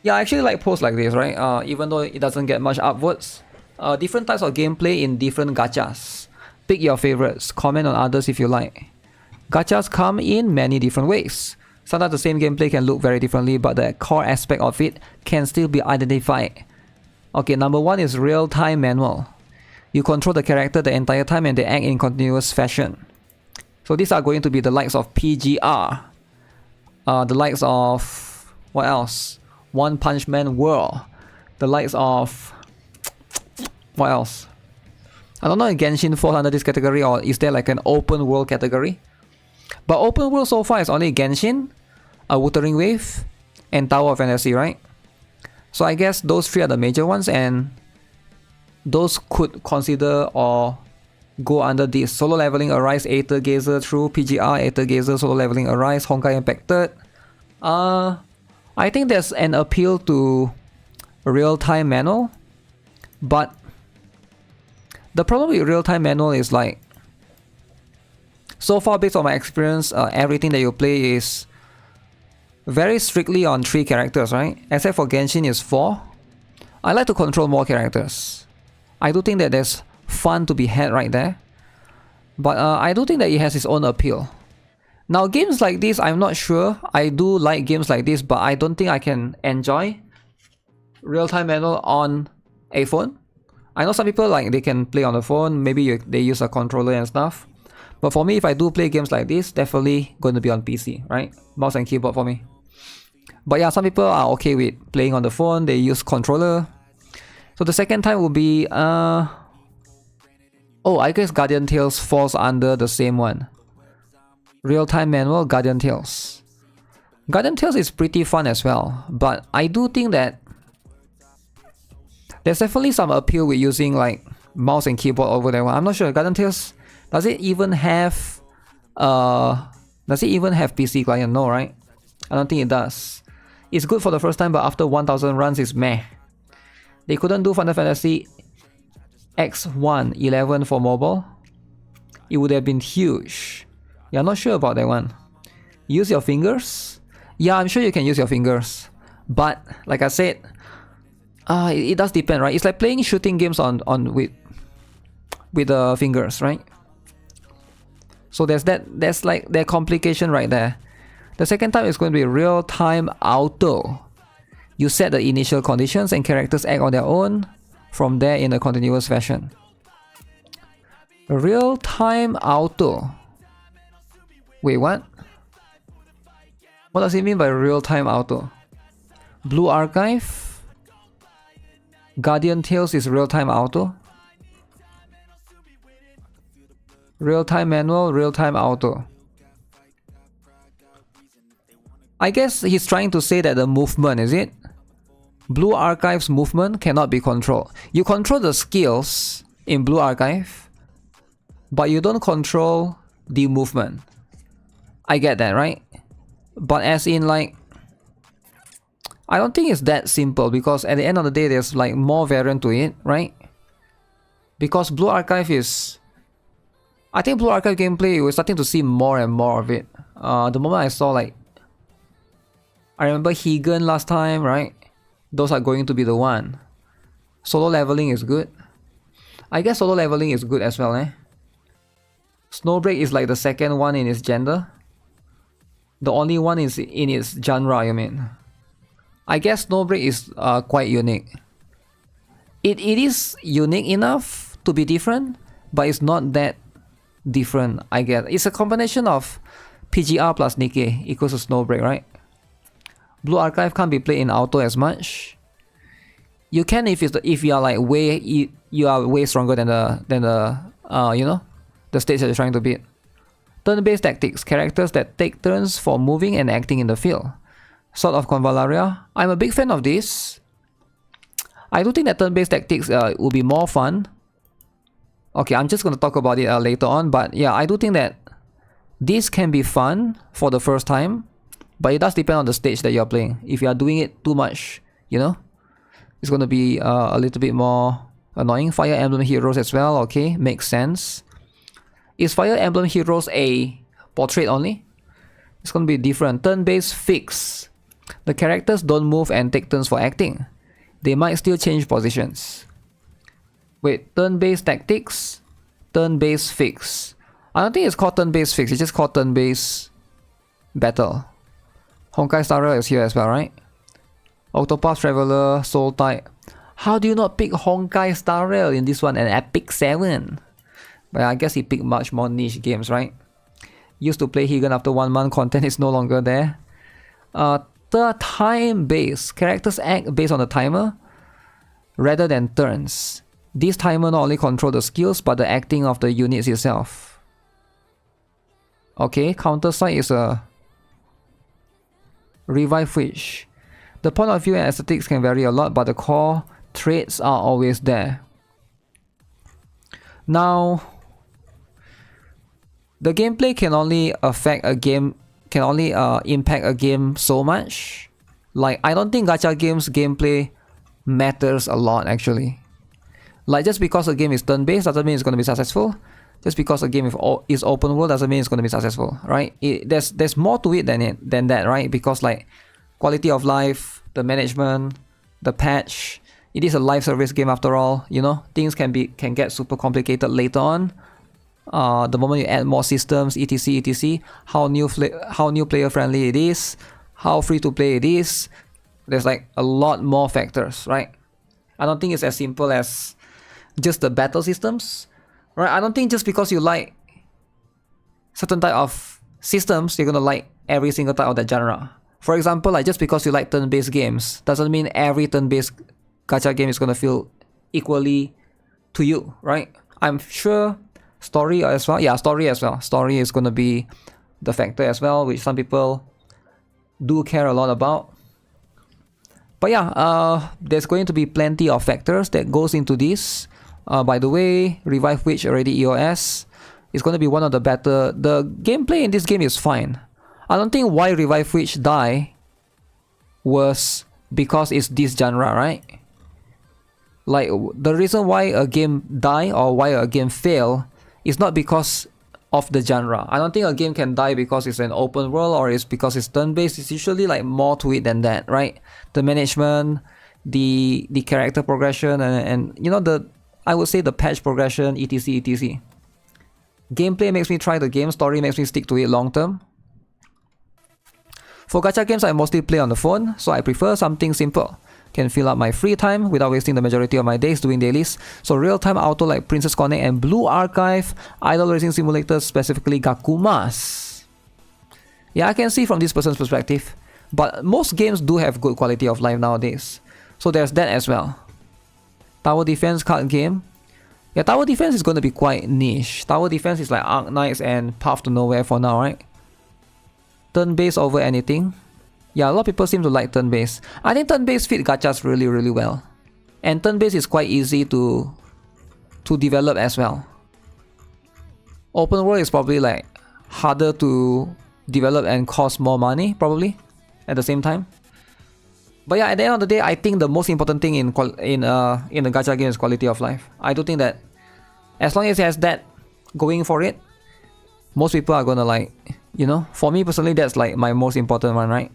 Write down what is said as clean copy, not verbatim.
Yeah, I actually like posts like this, right? Even though it doesn't get much upvotes. Different types of gameplay in different gachas. Pick your favorites. Comment on others if you like. Gachas come in many different ways. Sometimes the same gameplay can look very differently, but the core aspect of it can still be identified. Okay, number one is real-time manual. You control the character the entire time and they act in continuous fashion. So these are going to be the likes of PGR. The likes of... what else? One Punch Man World. The likes of... what else? I don't know if Genshin falls under this category or is there like an open world category. But open world so far is only Genshin, Wuthering Wave, and Tower of Fantasy, right? So I guess those three are the major ones, and those could consider or go under this. Solo Leveling Arise, Aether Gazer through PGR, Aether Gazer, Solo Leveling Arise, Honkai Impacted. I think there's an appeal to real-time manual, but the problem with real-time manual is like, so far based on my experience, everything that you play is very strictly on 3 characters, right? Except for Genshin is 4. I like to control more characters. I do think that there's fun to be had right there. But I do think that it has its own appeal. Now games like this, I'm not sure. I do like games like this, but I don't think I can enjoy real-time manual on a phone. I know some people like they can play on the phone, maybe they use a controller and stuff. But for me, if I do play games like this, definitely going to be on PC, right? Mouse and keyboard for me. But yeah, some people are okay with playing on the phone, they use controller. So the second time will be... oh, I guess Guardian Tales falls under the same one. Real-time manual, Guardian Tales. Guardian Tales is pretty fun as well, but I do think that there's definitely some appeal with using like mouse and keyboard over there. I'm not sure. Guardian Tales, does it even have PC client? No, right? I don't think it does. It's good for the first time, but after 1000 runs it's meh. They couldn't do Final Fantasy X1 11 for mobile. It would have been huge. Yeah, I'm not sure about that one. Use your fingers? Yeah, I'm sure you can use your fingers. But like I said, it does depend, right? It's like playing shooting games with the fingers, right? So there's like that complication right there. The second time is going to be real-time auto. You set the initial conditions and characters act on their own from there in a continuous fashion. Real-time auto. Wait, what? What does it mean by real-time auto? Blue Archive? Guardian Tales is real-time auto? Real-time manual, real-time auto. I guess he's trying to say that the movement, is it? Blue Archive's movement cannot be controlled. You control the skills in Blue Archive, but you don't control the movement. I get that, right? But as in like, I don't think it's that simple, because at the end of the day there's like more variant to it, right? Because Blue Archive is... I think Blue Archive gameplay, we're starting to see more and more of it. The moment I saw like... I remember Higan last time, right? Those are going to be the one. Solo leveling is good. I guess solo leveling is good as well, eh? Snowbreak is like the second one in its gender. The only one is in its genre, I mean. I guess Snowbreak is quite unique. It is unique enough to be different, but it's not that different, I guess. It's a combination of PGR plus Nikkei equals to Snowbreak, right? Blue Archive can't be played in auto as much. You can if you are like you are way stronger than the you know, the stage that you're trying to beat. Turn-based tactics, characters that take turns for moving and acting in the field. Sword of Convalaria. I'm a big fan of this. I do think that turn-based tactics will be more fun. Okay, I'm just going to talk about it later on, but yeah, I do think that this can be fun for the first time, but it does depend on the stage that you're playing. If you are doing it too much, you know, it's going to be a little bit more annoying. Fire Emblem Heroes as well, okay, makes sense. Is Fire Emblem Heroes a portrait only? It's going to be different. Turn-based fix. The characters don't move and take turns for acting. They might still change positions. Wait, turn-based tactics, turn-based fix. I don't think it's called turn-based fix, it's just called turn-based battle. Honkai Star Rail is here as well, right? Octopath Traveler, Soul Tide. How do you not pick Honkai Star Rail in this one and Epic 7? But I guess he picked much more niche games, right? Used to play Higan after 1 month, content is no longer there. The time-based. Characters act based on the timer rather than turns. This timer not only control the skills but the acting of the units itself. Okay, counter side is a Revive Witch. The point of view and aesthetics can vary a lot, but the core traits are always there. Now, the gameplay can only affect a game, impact a game so much. Like, I don't think gacha games gameplay matters a lot actually. Like, just because a game is turn-based doesn't mean it's going to be successful. Just because a game is open world doesn't mean it's going to be successful, right? There's more to it than that, right? Because like quality of life, the management, the patch, it is a live service game after all. You know, things can get super complicated later on. The moment you add more systems, etc, how new player friendly it is, how free to play it is. There's like a lot more factors, right? I don't think it's as simple as just the battle systems, right? I don't think just because you like certain type of systems, you're gonna like every single type of that genre. For example, like just because you like turn-based games doesn't mean every turn-based gacha game is gonna feel equally to you, right? I'm sure story as well. Yeah, story as well. Story is gonna be the factor as well, which some people do care a lot about. But yeah, there's going to be plenty of factors that goes into this. By the way, Revive Witch already EOS is going to be one of the better. The gameplay in this game is fine. I don't think why Revive Witch die was because it's this genre, right? Like, the reason why a game die or why a game fail is not because of the genre. I don't think a game can die because it's an open world or it's because it's turn-based. It's usually like more to it than that, right? The management, the character progression, and you know, I would say the patch progression, etc. Gameplay makes me try the game, story makes me stick to it long term. For gacha games, I mostly play on the phone, so I prefer something simple. Can fill up my free time without wasting the majority of my days doing dailies. So real-time auto like Princess Connect and Blue Archive, idle racing simulators, specifically Gakumas. Yeah, I can see from this person's perspective, but most games do have good quality of life nowadays. So there's that as well. Tower Defense card game. Yeah, Tower Defense is going to be quite niche. Tower Defense is like Arc Knights and Path to Nowhere for now, right? Turn-based over anything. Yeah, a lot of people seem to like turn-based. I think turn-based fit gachas really, really well. And turn-based is quite easy to develop as well. Open world is probably like harder to develop and cost more money, probably, at the same time. But yeah, at the end of the day, I think the most important thing in a gacha game is quality of life. I do think that as long as it has that going for it, most people are gonna like, you know, for me personally, that's like my most important one, right?